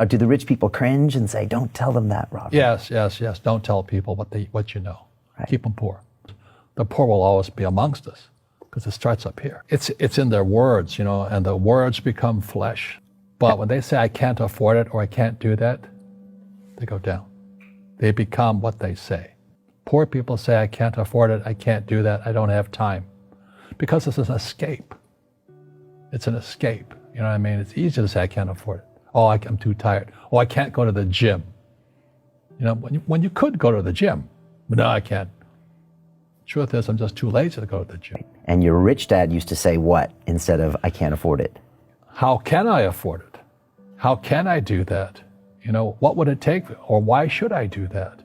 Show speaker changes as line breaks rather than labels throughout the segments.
Do the rich people cringe and say, don't tell them that, Robert?
Yes. Don't tell people what you know.
Right.
Keep them poor. The poor will always be amongst us because it starts up here. It's in their words, and the words become flesh. But when they say, I can't afford it or I can't do that, they go down. They become what they say. Poor people say, I can't afford it, I can't do that, I don't have time. Because it's an escape. It's an escape. You know what I mean? It's easy to say, I can't afford it. Oh, I'm too tired. Oh, I can't go to the gym. When you could go to the gym, but no, I can't. Truth is, I'm just too lazy to go to the gym.
And your rich dad used to say what instead of, I can't afford it?
How can I afford it? How can I do that? What would it take? Or why should I do that?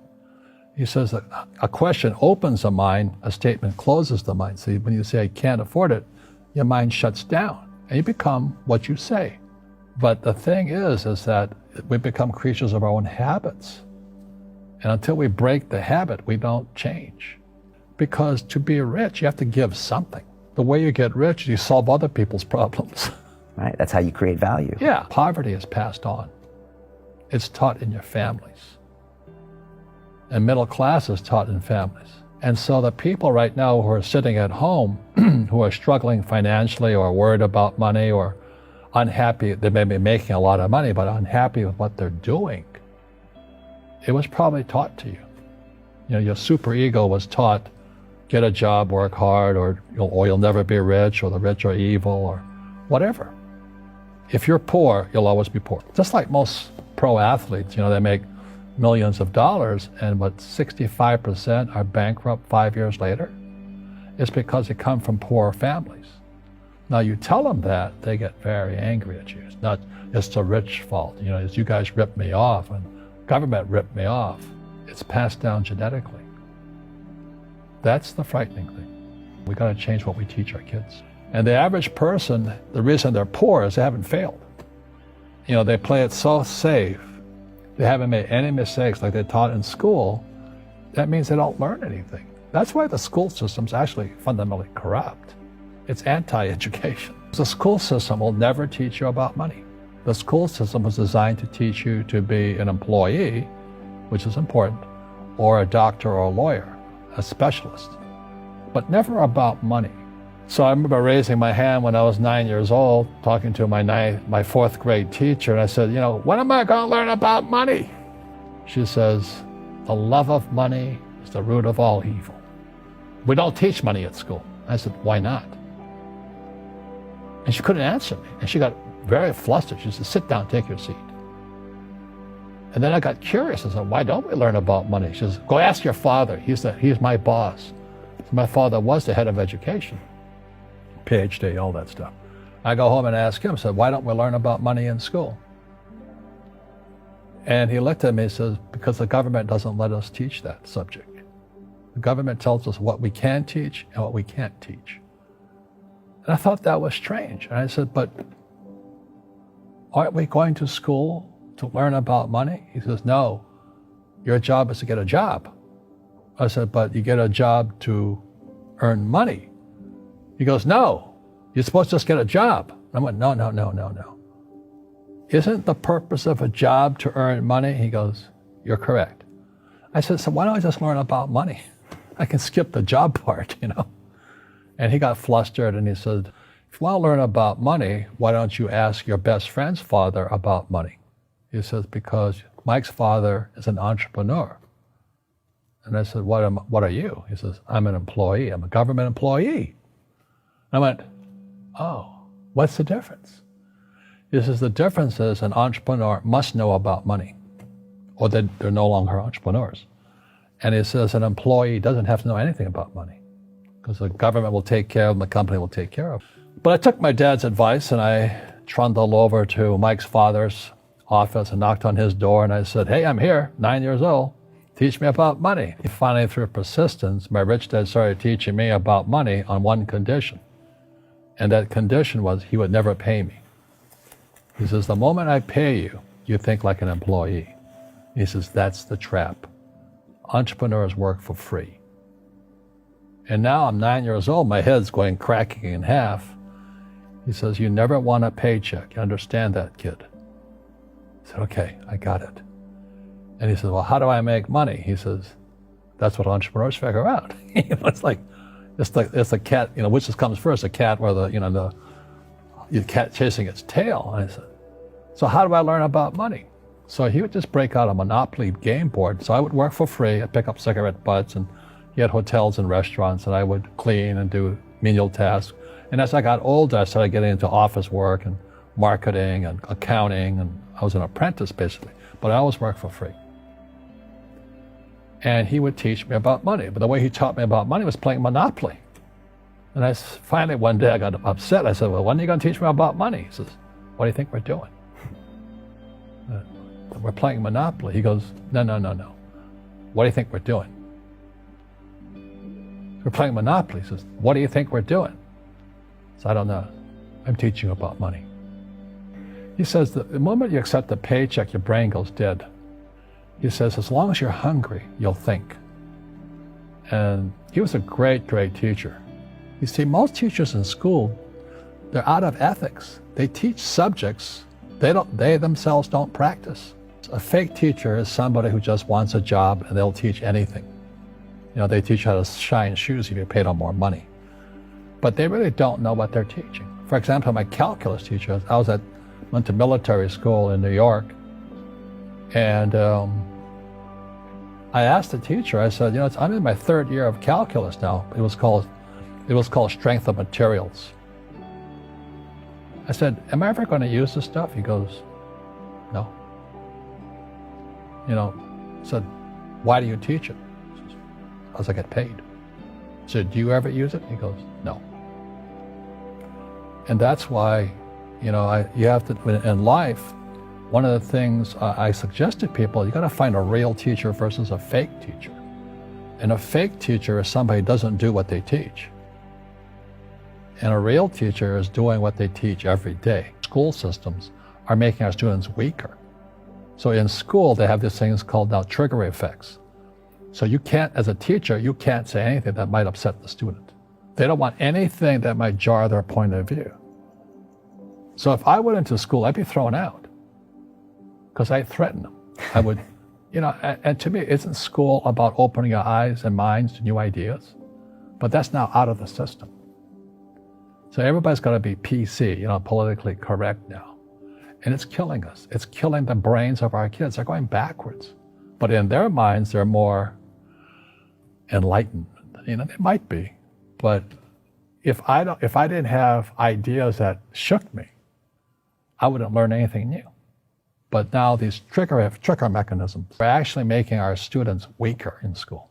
He says that a question opens the mind, a statement closes the mind. See, when you say, I can't afford it, your mind shuts down and you become what you say. But the thing is that we become creatures of our own habits. And until we break the habit, we don't change. Because to be rich, you have to give something. The way you get rich, you solve other people's problems.
Right, that's how you create value.
Yeah, poverty is passed on. It's taught in your families. And middle class is taught in families. And so the people right now who are sitting at home, who are struggling financially or worried about money or unhappy, they may be making a lot of money, but unhappy with what they're doing, it was probably taught to you. Your superego was taught, get a job, work hard, or you'll never be rich, or the rich are evil, or whatever. If you're poor, you'll always be poor. Just like most pro athletes, they make millions of dollars, and 65% are bankrupt 5 years later. It's because they come from poor families. Now you tell them that, they get very angry at you. It's not, it's the rich fault. It's you guys ripped me off, and government ripped me off. It's passed down genetically. That's the frightening thing. We got to change what we teach our kids. And the average person, the reason they're poor is they haven't failed. They play it so safe. They haven't made any mistakes like they're taught in school. That means they don't learn anything. That's why the school system's actually fundamentally corrupt. It's anti-education. The school system will never teach you about money. The school system was designed to teach you to be an employee, which is important, or a doctor or a lawyer, a specialist, but never about money. So I remember raising my hand when I was 9 years old, talking to my fourth grade teacher, and I said, when am I going to learn about money? She says, the love of money is the root of all evil. We don't teach money at school. I said, why not? And she couldn't answer me, and she got very flustered. She said, sit down, take your seat. And then I got curious. I said, why don't we learn about money? She says, go ask your father. He's my boss. So my father was the head of education. PhD, all that stuff. I go home and ask him, I said, why don't we learn about money in school? And he looked at me and says, because the government doesn't let us teach that subject. The government tells us what we can teach and what we can't teach. And I thought that was strange. And I said, but aren't we going to school to learn about money? He says, no, your job is to get a job. I said, but you get a job to earn money. He goes, no, you're supposed to just get a job. I went, no. Isn't the purpose of a job to earn money? He goes, you're correct. I said, so why don't I just learn about money? I can skip the job part, And he got flustered and he said, if you want to learn about money, why don't you ask your best friend's father about money? He says, because Mike's father is an entrepreneur. And I said, what are you? He says, I'm an employee. I'm a government employee. I went, oh, what's the difference? He says, the difference is an entrepreneur must know about money, or they're no longer entrepreneurs. And he says an employee doesn't have to know anything about money, because the government will take care of them, the company will take care of them. But I took my dad's advice and I trundled over to Mike's father's office and knocked on his door and I said, hey, I'm here, 9 years old. Teach me about money. Finally, through persistence, my rich dad started teaching me about money on one condition. And that condition was he would never pay me. He says, the moment I pay you, you think like an employee. He says, that's the trap. Entrepreneurs work for free. And now I'm 9 years old, my head's going cracking in half. He says, you never want a paycheck. You understand that, kid? I said, okay, I got it. And he says, well, how do I make money? He says, that's what entrepreneurs figure out. It's like a cat, which just comes first, a cat or the cat chasing its tail. And I said, so how do I learn about money? So he would just break out a Monopoly game board. So I would work for free. I'd pick up cigarette butts, and he had hotels and restaurants, and I would clean and do menial tasks. And as I got older, I started getting into office work and marketing and accounting, and I was an apprentice basically, but I always worked for free. And he would teach me about money, but the way he taught me about money was playing Monopoly. And finally one day I got upset. I said, well, when are you going to teach me about money? He says, what do you think we're doing? We're playing Monopoly. He goes, no. What do you think we're doing? We're playing Monopoly. He says, what do you think we're doing? So I don't know. I'm teaching you about money. He says that the moment you accept a paycheck, your brain goes dead. He says, as long as you're hungry, you'll think. And he was a great, great teacher. You see, most teachers in school, they're out of ethics. They teach subjects they themselves don't practice. A fake teacher is somebody who just wants a job and they'll teach anything. They teach how to shine shoes if you're paid on more money. But they really don't know what they're teaching. For example, my calculus teacher, went to military school in New York, and I asked the teacher, I said, I'm in my third year of calculus now. It was called strength of materials. I said, am I ever going to use this stuff? He goes, no. I said, why do you teach it? He says, because I get paid. I said, do you ever use it? He goes, no. And that's why, you have to, in life, one of the things I suggest to people, you got to find a real teacher versus a fake teacher. And a fake teacher is somebody who doesn't do what they teach. And a real teacher is doing what they teach every day. School systems are making our students weaker. So in school, they have these things called now trigger effects. So you can't, as a teacher, you can't say anything that might upset the student. They don't want anything that might jar their point of view. So if I went into school, I'd be thrown out because I threatened them. I would, and to me, isn't school about opening your eyes and minds to new ideas? But that's now out of the system. So everybody's got to be PC, politically correct now. And it's killing us. It's killing the brains of our kids. They're going backwards. But in their minds, they're more enlightened. They might be. But if I didn't have ideas that shook me, I wouldn't learn anything new. But now these trigger mechanisms are actually making our students weaker in school.